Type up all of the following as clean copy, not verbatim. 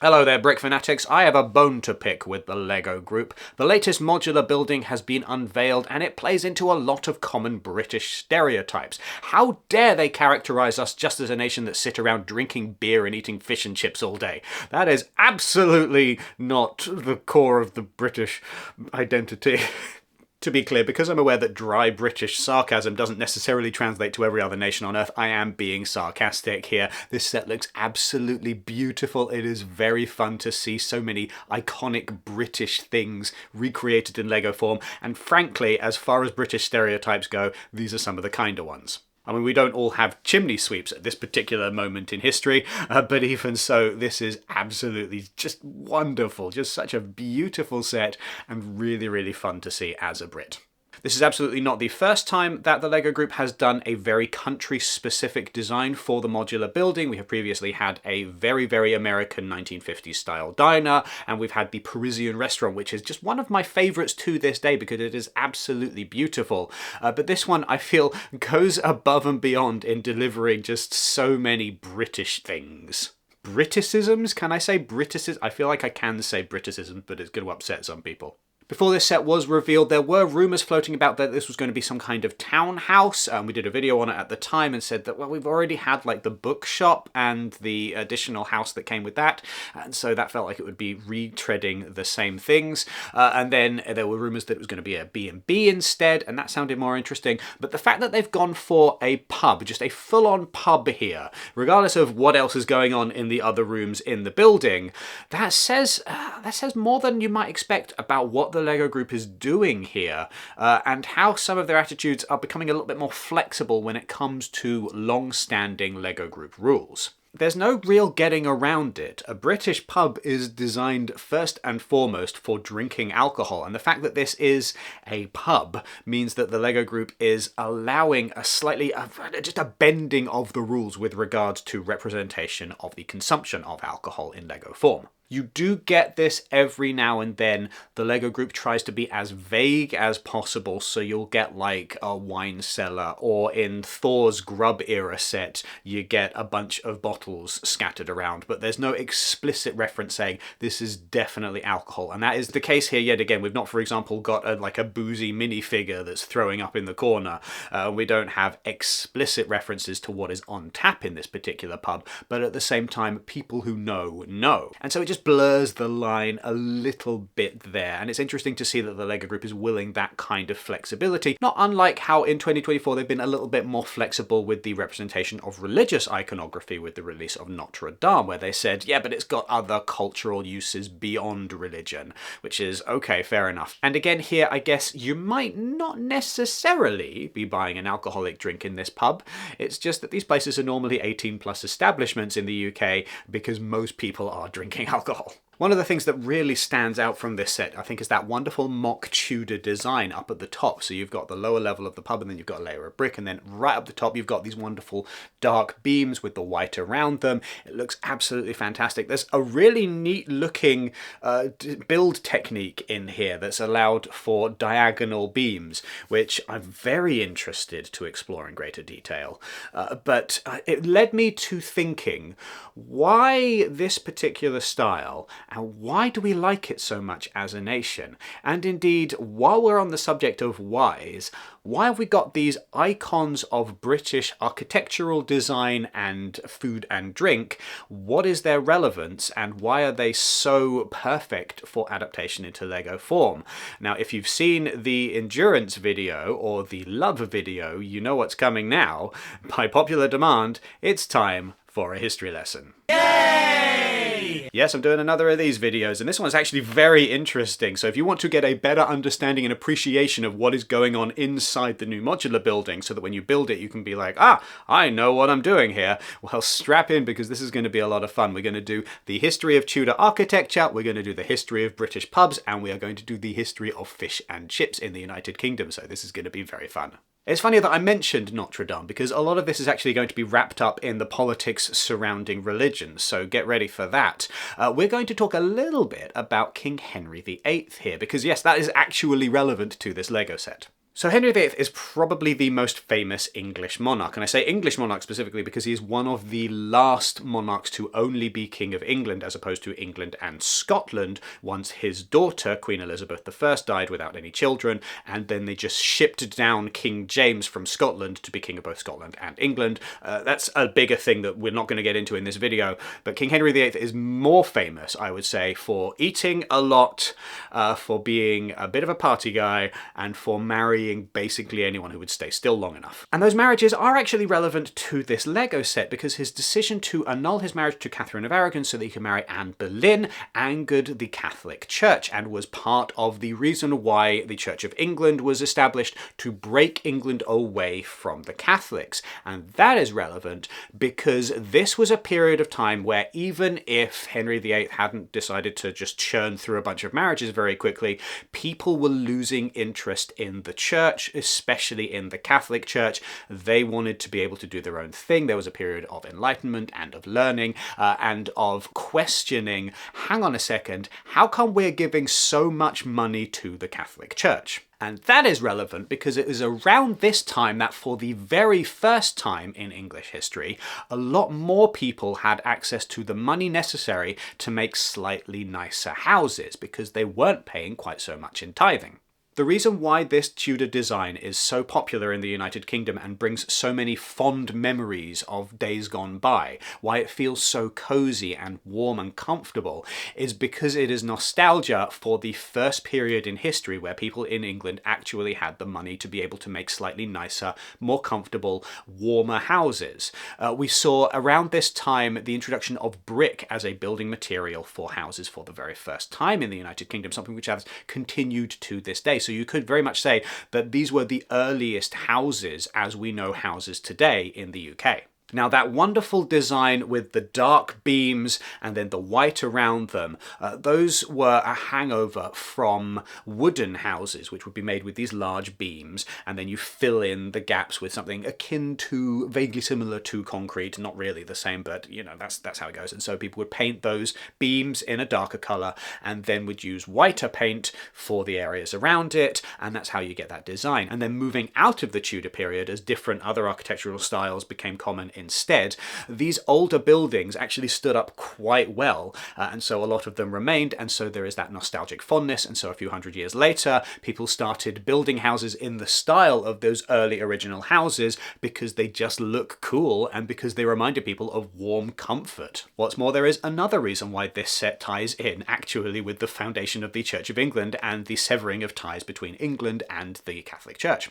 Hello there, Brick Fanatics. I have a bone to pick with the LEGO Group. The latest modular building has been unveiled and it plays into a lot of common British stereotypes. How dare they characterise us just as a nation that sit around drinking beer and eating fish and chips all day? That is absolutely not the core of the British identity. To be clear, because I'm aware that dry British sarcasm doesn't necessarily translate to every other nation on Earth, I am being sarcastic here. This set looks absolutely beautiful. It is very fun to see so many iconic British things recreated in LEGO form, and frankly, as far as British stereotypes go, these are some of the kinder ones. I mean, we don't all have chimney sweeps at this particular moment in history, but even so, this is absolutely just wonderful. Just such a beautiful set and really, really fun to see as a Brit. This is absolutely not the first time that the LEGO Group has done a very country-specific design for the modular building. We have previously had a very, very American 1950s style diner, and we've had the Parisian restaurant, which is just one of my favourites to this day because it is absolutely beautiful. But this one, I feel, goes above and beyond in delivering just so many British things. Briticisms? Can I say Briticisms? I feel like I can say Briticisms, but it's going to upset some people. Before this set was revealed, there were rumours floating about that this was going to be some kind of townhouse. We did a video on it at the time and said that, well, we've already had like the bookshop and the additional house that came with that, and so that felt like it would be retreading the same things. And then there were rumours that it was going to be a B&B instead, and that sounded more interesting. But the fact that they've gone for a pub, just a full-on pub here, regardless of what else is going on in the other rooms in the building, that says more than you might expect about what the LEGO Group is doing here, and how some of their attitudes are becoming a little bit more flexible when it comes to long-standing LEGO Group rules. There's no real getting around it. A British pub is designed first and foremost for drinking alcohol, and the fact that this is a pub means that the LEGO Group is allowing a slightly, just a bending of the rules with regards to representation of the consumption of alcohol in LEGO form. You do get this every now and then. The LEGO Group tries to be as vague as possible, so you'll get like a wine cellar, or in Thor's Grub era set, you get a bunch of bottles scattered around, but there's no explicit reference saying this is definitely alcohol, and that is the case here yet again. We've not, for example, got like a boozy minifigure that's throwing up in the corner. We don't have explicit references to what is on tap in this particular pub, but at the same time, people who know. And so it just blurs the line a little bit there, and it's interesting to see that the LEGO Group is willing that kind of flexibility, not unlike how in 2024 they've been a little bit more flexible with the representation of religious iconography with the release of Notre Dame, where they said, yeah, but it's got other cultural uses beyond religion, which is okay, fair enough. And again here, I guess you might not necessarily be buying an alcoholic drink in this pub. It's just that these places are normally 18 plus establishments in the UK because most people are drinking alcohol. One of the things that really stands out from this set, I think, is that wonderful mock Tudor design up at the top. So you've got the lower level of the pub, and then you've got a layer of brick, and then right up the top you've got these wonderful dark beams with the white around them. It looks absolutely fantastic. There's a really neat looking build technique in here that's allowed for diagonal beams, which I'm very interested to explore in greater detail. But it led me to thinking, why this particular style? And why do we like it so much as a nation? And indeed, while we're on the subject of whys, why have we got these icons of British architectural design and food and drink? What is their relevance, and why are they so perfect for adaptation into LEGO form? Now, if you've seen the endurance video or the love video, you know what's coming now. By popular demand, it's time for a history lesson. Yay! Yes, I'm doing another of these videos, and this one's actually very interesting. So if you want to get a better understanding and appreciation of what is going on inside the new modular building, so that when you build it, you can be like, I know what I'm doing here. Well, strap in, because this is going to be a lot of fun. We're going to do the history of Tudor architecture, we're going to do the history of British pubs, and we are going to do the history of fish and chips in the United Kingdom. So this is going to be very fun. It's funny that I mentioned Notre Dame, because a lot of this is actually going to be wrapped up in the politics surrounding religion, so get ready for that. We're going to talk a little bit about King Henry VIII here, because yes, that is actually relevant to this LEGO set. So Henry VIII is probably the most famous English monarch, and I say English monarch specifically because he is one of the last monarchs to only be King of England as opposed to England and Scotland once his daughter, Queen Elizabeth I, died without any children, and then they just shipped down King James from Scotland to be King of both Scotland and England. That's a bigger thing that we're not going to get into in this video, but King Henry VIII is more famous, I would say, for eating a lot, for being a bit of a party guy, and for marrying basically anyone who would stay still long enough. And those marriages are actually relevant to this Lego set because his decision to annul his marriage to Catherine of Aragon so that he could marry Anne Boleyn angered the Catholic Church and was part of the reason why the Church of England was established to break England away from the Catholics. And that is relevant because this was a period of time where even if Henry VIII hadn't decided to just churn through a bunch of marriages very quickly, people were losing interest in the church, especially in the Catholic Church. They wanted to be able to do their own thing. There was a period of enlightenment and of learning and of questioning, hang on a second, how come we're giving so much money to the Catholic Church? And that is relevant because it is around this time that for the very first time in English history, a lot more people had access to the money necessary to make slightly nicer houses because they weren't paying quite so much in tithing. The reason why this Tudor design is so popular in the United Kingdom and brings so many fond memories of days gone by, why it feels so cozy and warm and comfortable, is because it is nostalgia for the first period in history where people in England actually had the money to be able to make slightly nicer, more comfortable, warmer houses. We saw around this time the introduction of brick as a building material for houses for the very first time in the United Kingdom, something which has continued to this day. So you could very much say that these were the earliest houses as we know houses today in the UK. Now that wonderful design with the dark beams and then the white around them, those were a hangover from wooden houses which would be made with these large beams, and then you fill in the gaps with something akin to, vaguely similar to concrete, not really the same, but you know, that's how it goes. And so people would paint those beams in a darker colour and then would use whiter paint for the areas around it, and that's how you get that design. And then moving out of the Tudor period as different other architectural styles became common instead, these older buildings actually stood up quite well, and so a lot of them remained, and so there is that nostalgic fondness. And so a few hundred years later, people started building houses in the style of those early original houses because they just look cool and because they reminded people of warm comfort. What's more, there is another reason why this set ties in actually with the foundation of the Church of England and the severing of ties between England and the Catholic Church.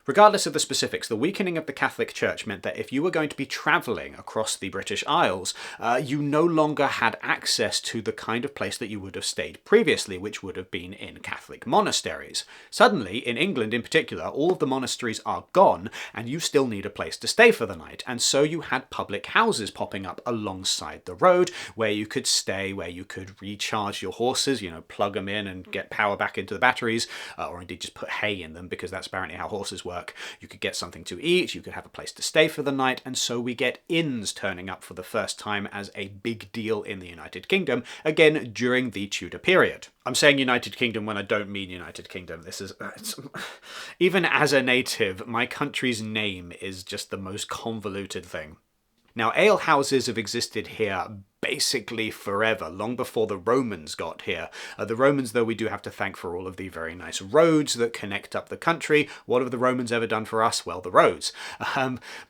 Regardless of the specifics, the weakening of the Catholic Church meant that if you were going to be travelling across the British Isles, you no longer had access to the kind of place that you would have stayed previously, which would have been in Catholic monasteries. Suddenly, in England in particular, all of the monasteries are gone, and you still need a place to stay for the night, and so you had public houses popping up alongside the road, where you could stay, where you could recharge your horses, you know, plug them in and get power back into the batteries, or indeed just put hay in them, because that's apparently how horses work. You could get something to eat, you could have a place to stay for the night, and so we get inns turning up for the first time as a big deal in the United Kingdom, again during the Tudor period. I'm saying United Kingdom when I don't mean United Kingdom. This is... even as a native, my country's name is just the most convoluted thing. Now, ale houses have existed here basically forever, long before the Romans got here. The Romans, though, we do have to thank for all of the very nice roads that connect up the country. What have the Romans ever done for us? Well, the roads.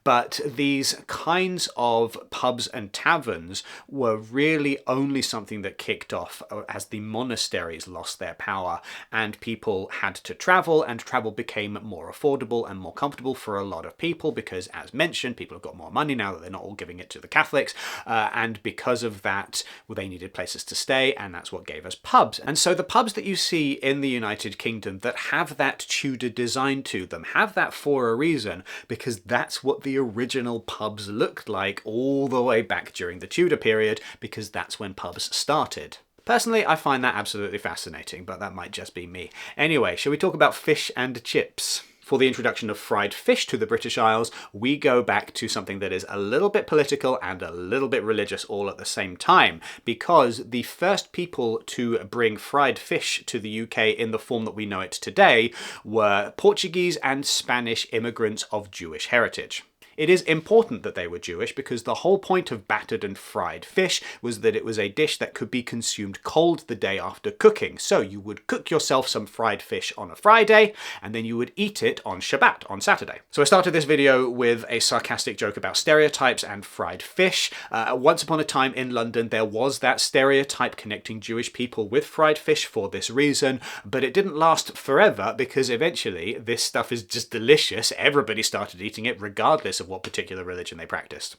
But these kinds of pubs and taverns were really only something that kicked off as the monasteries lost their power and people had to travel, and travel became more affordable and more comfortable for a lot of people because, as mentioned, people have got more money now that they're not all giving it to the Catholics, and because of that, well, they needed places to stay, and that's what gave us pubs. And so the pubs that you see in the United Kingdom that have that Tudor design to them have that for a reason, because that's what the original pubs looked like all the way back during the Tudor period, because that's when pubs started. Personally, I find that absolutely fascinating, but that might just be me. Anyway, shall we talk about fish and chips? For the introduction of fried fish to the British Isles, we go back to something that is a little bit political and a little bit religious all at the same time, because the first people to bring fried fish to the UK in the form that we know it today were Portuguese and Spanish immigrants of Jewish heritage. It is important that they were Jewish because the whole point of battered and fried fish was that it was a dish that could be consumed cold the day after cooking. So you would cook yourself some fried fish on a Friday and then you would eat it on Shabbat, on Saturday. So I started this video with a sarcastic joke about stereotypes and fried fish. Once upon a time in London there was that stereotype connecting Jewish people with fried fish for this reason, but it didn't last forever because eventually this stuff is just delicious. Everybody started eating it regardless of what particular religion they practiced.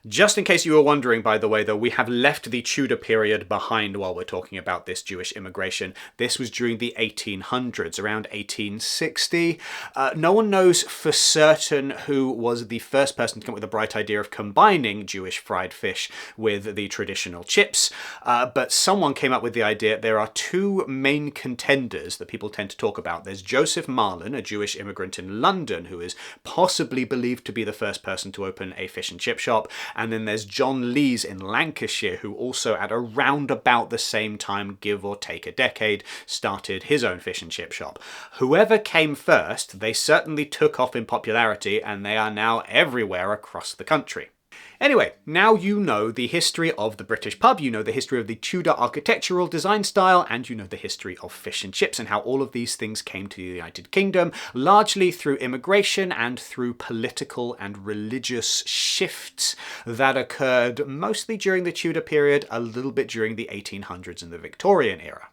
Just in case you were wondering, by the way, though, we have left the Tudor period behind while we're talking about this Jewish immigration. This was during the 1800s, around 1860. No one knows for certain who was the first person to come up with the bright idea of combining Jewish fried fish with the traditional chips, but someone came up with the idea. There are two main contenders that people tend to talk about. There's Joseph Marlin, a Jewish immigrant in London, who is possibly believed to be the first person to open a fish and chip shop. And then there's John Lees in Lancashire, who also at around about the same time, give or take a decade, started his own fish and chip shop. Whoever came first, they certainly took off in popularity and they are now everywhere across the country. Anyway, now you know the history of the British pub, you know the history of the Tudor architectural design style, and you know the history of fish and chips and how all of these things came to the United Kingdom, largely through immigration and through political and religious shifts that occurred mostly during the Tudor period, a little bit during the 1800s and the Victorian era.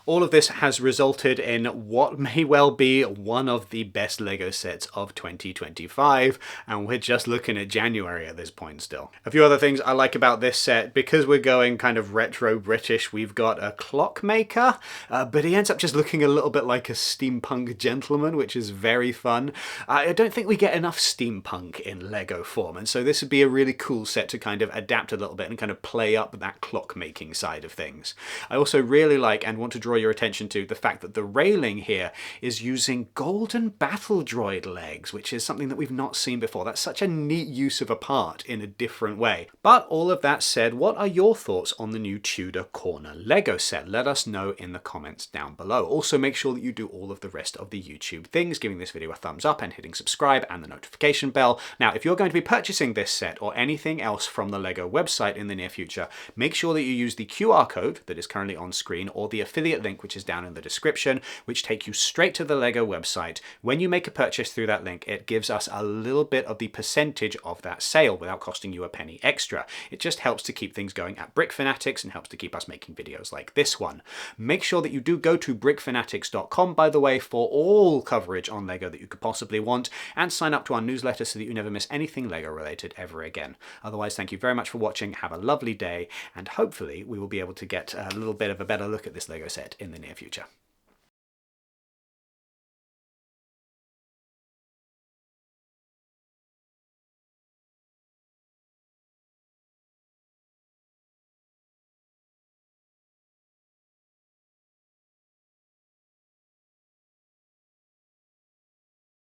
All of this has resulted in what may well be one of the best LEGO sets of 2025, and we're just looking at January at this point still. A few other things I like about this set, because we're going kind of retro British, we've got a clockmaker, but he ends up just looking a little bit like a steampunk gentleman, which is very fun. I don't think we get enough steampunk in LEGO form, and so this would be a really cool set to kind of adapt a little bit and kind of play up that clockmaking side of things. I also really like and want to draw your attention to the fact that the railing here is using golden battle droid legs, which is something that we've not seen before. That's such a neat use of a part in a different way. But all of that said, what are your thoughts on the new Tudor Corner LEGO set? Let us know in the comments down below. Also, make sure that you do all of the rest of the YouTube things, giving this video a thumbs up and hitting subscribe and the notification bell. Now, if you're going to be purchasing this set or anything else from the LEGO website in the near future, make sure that you use the QR code that is currently on screen or the affiliate link, which is down in the description, which take you straight to the LEGO website. When you make a purchase through that link, it gives us a little bit of the percentage of that sale without costing you a penny extra. It just helps to keep things going at Brick Fanatics and helps to keep us making videos like this one. Make sure that you do go to brickfanatics.com, by the way, for all coverage on LEGO that you could possibly want, and sign up to our newsletter so that you never miss anything LEGO related ever again. Otherwise, thank you very much for watching, have a lovely day, and hopefully we will be able to get a little bit of a better look at this LEGO set in the near future.